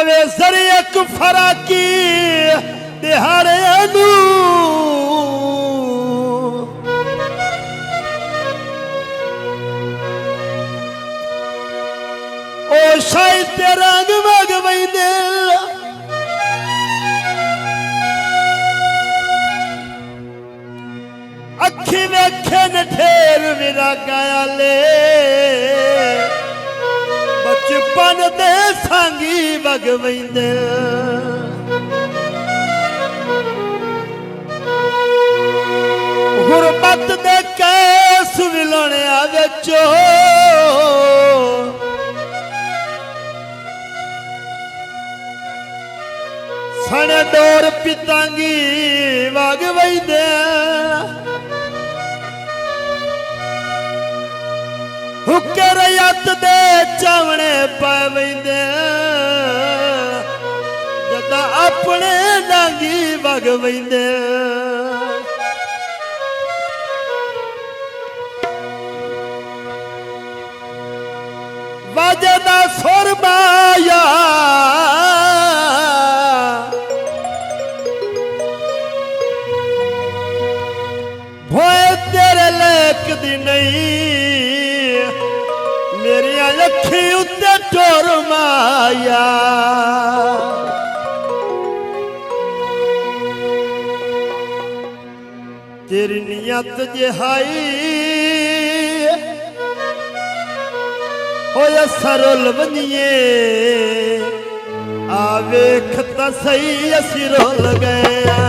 पवे जरियक फराकी दिहाड़े अनु ओ शायद तेरा रंग वग अखी वेखे न ठेर मेरा गाया ले बचपन दे सांगी वग वैंदे गुरबत दे कैस विलोने विचो सने डोर पितांगी वग वैंदे हुक्कर यत दे चावणे पावेंदे जदा अपने डांगी वग वैंदे वाजदा सुर माया भोए तेरे लेक दी नहीं मेरी अखी उत्ते टोर माया तेरी नियत जिहाई होया सरोल बनिए आवेख ता सही असी रोल गया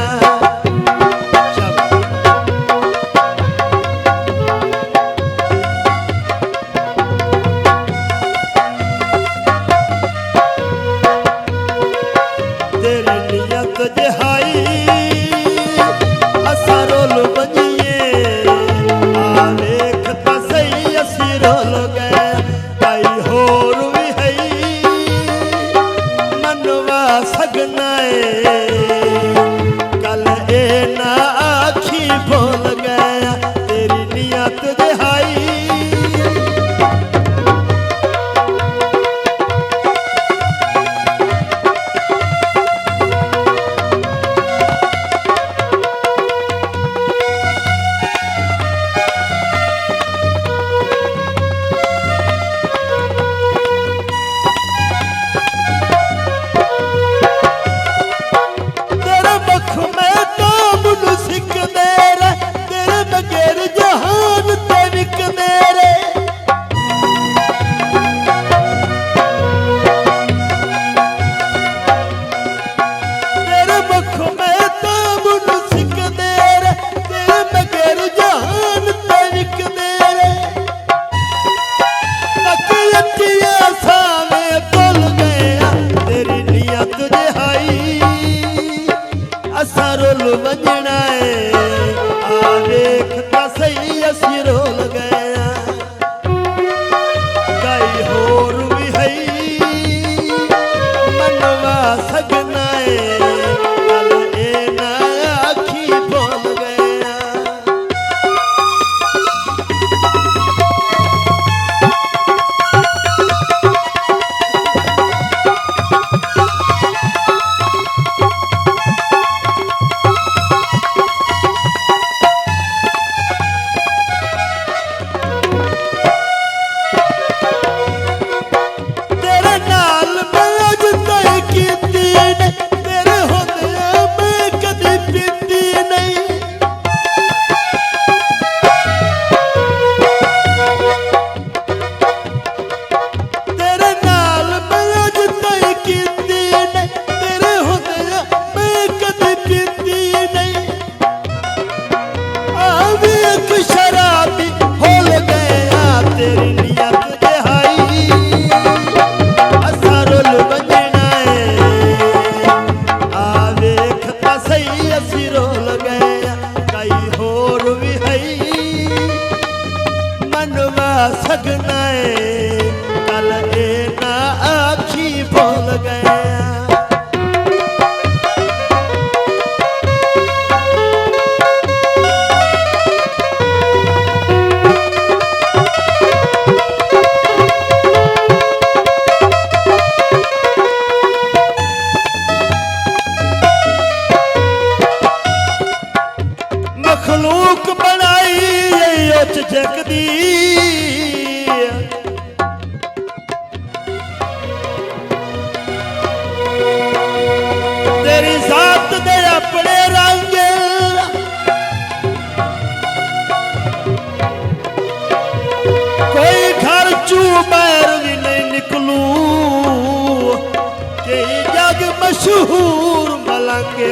ਤੁਤਾਂਗੇ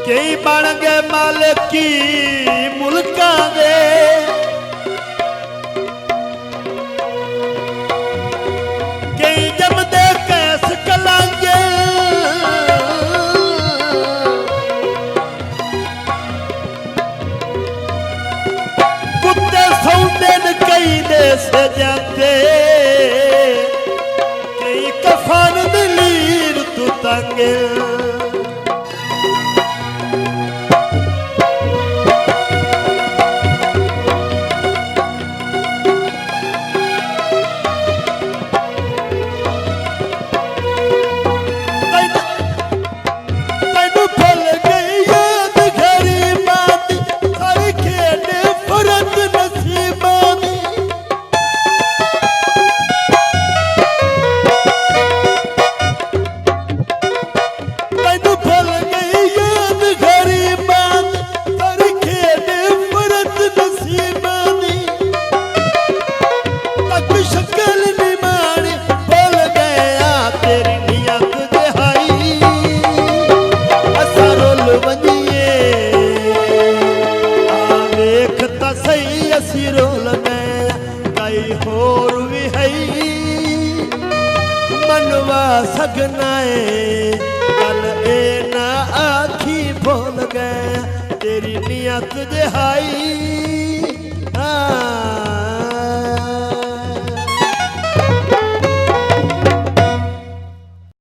ਕਈ ਬਣ ਗਏ ਮਾਲਕੀ ਮੁਲਕਾਂ ਦੇ ਕਈ ਜਮਦੇ ਕੈਸ ਕਲਾਂਗੇ ਕੁੱਤੇ ਸੌਂਦੇ ਨੇ ਕਈ ਦੇਸ ਜਾਂਦੇ ਕਈ ਕਫਨ ਦੀ ਲੀਰ ਤੁਤਾਂਗੇ ਸਗਨਾਏ ਗੱਲ ਇਹ ਨਾ ਆਖੀ ਭੁੱਲ ਗਏ ਤੇਰੀ ਨੀਅਤ ਦਿਹਾਈ